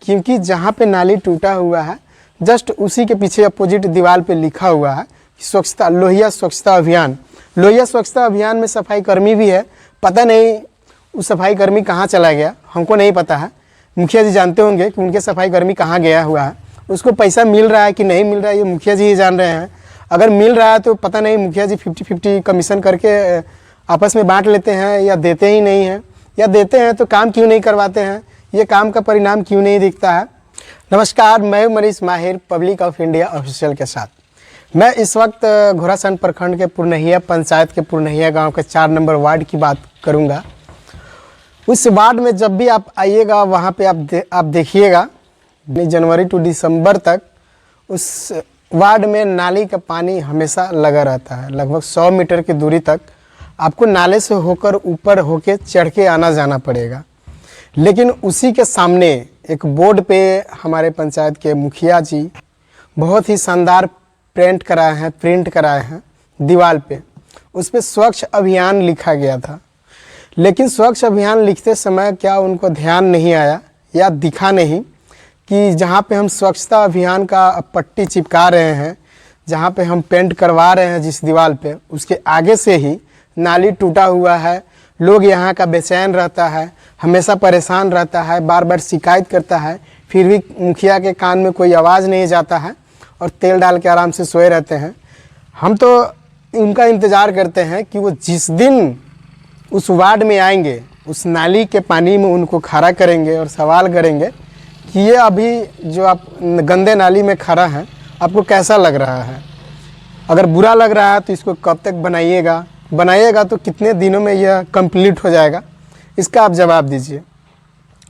क्योंकि जहाँ पे नाली टूटा हुआ है जस्ट उसी के पीछे अपोजिट दीवार पे लिखा हुआ है स्वच्छता लोहिया स्वच्छता अभियान। लोहिया स्वच्छता अभियान में सफाई कर्मी भी है, पता नहीं उस सफाई कर्मी कहाँ चला गया, हमको नहीं पता है। मुखिया जी जानते होंगे कि उनके सफाई कर्मी कहाँ गया हुआ है, उसको पैसा मिल रहा है कि नहीं मिल रहा है ये मुखिया जी ही जान रहे हैं। अगर मिल रहा है तो पता नहीं मुखिया जी 50-50 कमीशन करके आपस में बांट लेते हैं या देते ही नहीं हैं, या देते हैं तो काम क्यों नहीं करवाते हैं, ये काम का परिणाम क्यों नहीं दिखता है। नमस्कार, मैं मनीष माहिर पब्लिक ऑफ इंडिया ऑफिशियल के साथ। मैं इस वक्त घोड़ासहन प्रखंड के पुरनहिया पंचायत के पुरनहिया गांव के 4 नंबर वार्ड की बात करूंगा। उस वार्ड में जब भी आप आइएगा वहां पे आप देखिएगा जनवरी टू दिसंबर तक उस वार्ड में नाली का पानी हमेशा लगा रहता है। लगभग 100 मीटर की दूरी तक आपको नाले से होकर ऊपर होके चढ़ के आना जाना पड़ेगा। लेकिन उसी के सामने एक बोर्ड पे हमारे पंचायत के मुखिया जी बहुत ही शानदार प्रिंट कराए हैं दीवार पे। उस पर स्वच्छ अभियान लिखा गया था, लेकिन स्वच्छ अभियान लिखते समय क्या उनको ध्यान नहीं आया या दिखा नहीं कि जहाँ पे हम स्वच्छता अभियान का पट्टी चिपका रहे हैं, जहाँ पे हम पेंट करवा रहे हैं जिस दीवार पे, उसके आगे से ही नाली टूटा हुआ है। लोग यहाँ का बेचैन रहता है, हमेशा परेशान रहता है, बार बार शिकायत करता है, फिर भी मुखिया के कान में कोई आवाज़ नहीं जाता है और तेल डाल के आराम से सोए रहते हैं। हम तो उनका इंतज़ार करते हैं कि वो जिस दिन उस वार्ड में आएंगे उस नाली के पानी में उनको खड़ा करेंगे और सवाल करेंगे कि ये अभी जो आप गंदे नाली में खड़ा हैं आपको कैसा लग रहा है। अगर बुरा लग रहा है तो इसको कब तक बनाइएगा तो कितने दिनों में यह कंप्लीट हो जाएगा, इसका आप जवाब दीजिए।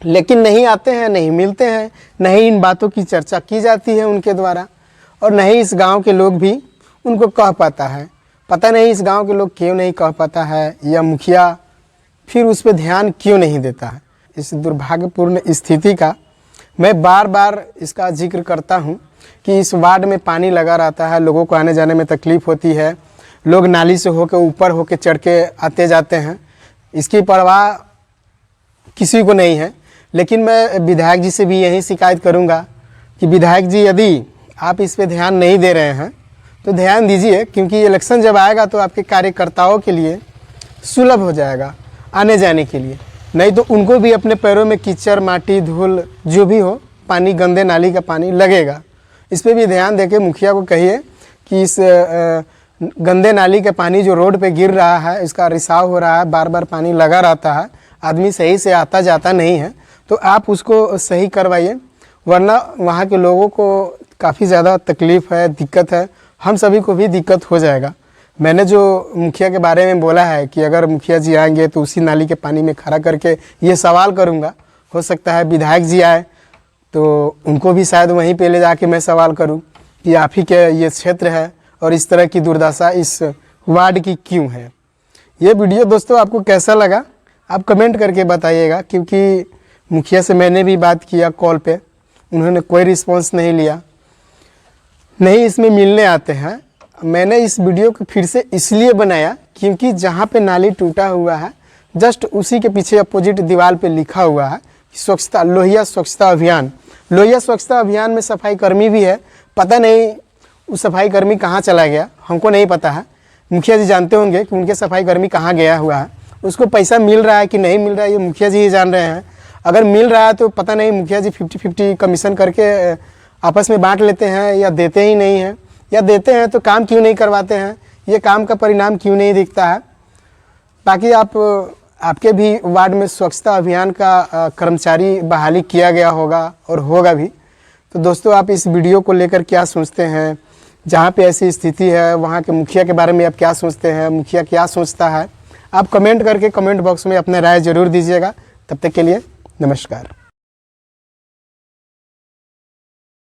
लेकिन नहीं आते हैं, नहीं मिलते हैं, नहीं इन बातों की चर्चा की जाती है उनके द्वारा, और नहीं इस गांव के लोग भी उनको कह पाता है। पता नहीं इस गांव के लोग क्यों नहीं कह पाता है, या मुखिया फिर उस पर ध्यान क्यों नहीं देता है। इस दुर्भाग्यपूर्ण स्थिति का मैं बार बार इसका जिक्र करता हूं कि इस वार्ड में पानी लगा रहता है, लोगों को आने जाने में तकलीफ़ होती है, लोग नाली से होकर ऊपर होकर चढ़ के आते जाते हैं, इसकी परवाह किसी को नहीं है। लेकिन मैं विधायक जी से भी यही शिकायत करूंगा कि विधायक जी यदि आप इस पे ध्यान नहीं दे रहे हैं तो ध्यान दीजिए, क्योंकि इलेक्शन जब आएगा तो आपके कार्यकर्ताओं के लिए सुलभ हो जाएगा आने जाने के लिए। नहीं तो उनको भी अपने पैरों में कीचड़ माटी धूल जो भी हो पानी, गंदे नाली का पानी लगेगा। इस पर भी ध्यान देके मुखिया को कहिए कि इस गंदे नाली का पानी जो रोड पे गिर रहा है, इसका रिसाव हो रहा है, बार बार पानी लगा रहता है, आदमी सही से आता जाता नहीं है, तो आप उसको सही करवाइए, वरना वहाँ के लोगों को काफ़ी ज़्यादा तकलीफ़ है, दिक्कत है, हम सभी को भी दिक्कत हो जाएगा। मैंने जो मुखिया के बारे में बोला है कि अगर मुखिया जी आएंगे तो उसी नाली के पानी में खड़ा करके ये सवाल करूँगा, हो सकता है विधायक जी आए तो उनको भी शायद वहीं पे ले जाके मैं सवाल करूँ कि आप ही के ये क्षेत्र है और इस तरह की दुर्दशा इस वार्ड की क्यों है। ये वीडियो दोस्तों आपको कैसा लगा आप कमेंट करके बताइएगा, क्योंकि मुखिया से मैंने भी बात किया कॉल पे, उन्होंने कोई रिस्पॉन्स नहीं लिया, नहीं इसमें मिलने आते हैं। मैंने इस वीडियो को फिर से इसलिए बनाया क्योंकि जहाँ पे नाली टूटा हुआ है जस्ट उसी के पीछे अपोजिट दीवार पे लिखा हुआ है स्वच्छता लोहिया स्वच्छता अभियान। लोहिया स्वच्छता अभियान में सफाई कर्मी भी है, पता नहीं उस सफाई कर्मी कहाँ चला गया, हमको नहीं पता है। मुखिया जी जानते होंगे कि उनके सफाई कर्मी कहाँ गया हुआ है, उसको पैसा मिल रहा है कि नहीं मिल रहा है ये मुखिया जी ही जान रहे हैं। अगर मिल रहा है तो पता नहीं मुखिया जी 50-50 कमीशन करके आपस में बांट लेते हैं या देते ही नहीं हैं, या देते हैं तो काम क्यों नहीं करवाते हैं, ये काम का परिणाम क्यों नहीं दिखता है। बाकी आपके भी वार्ड में स्वच्छता अभियान का कर्मचारी बहाली किया गया होगा और होगा भी, तो दोस्तों आप इस वीडियो को लेकर क्या सोचते हैं, जहाँ पे ऐसी स्थिति है वहाँ के मुखिया के बारे में आप क्या सोचते हैं, मुखिया क्या सोचता है, आप कमेंट करके कमेंट बॉक्स में अपना राय ज़रूर दीजिएगा। तब तक के लिए नमस्कार।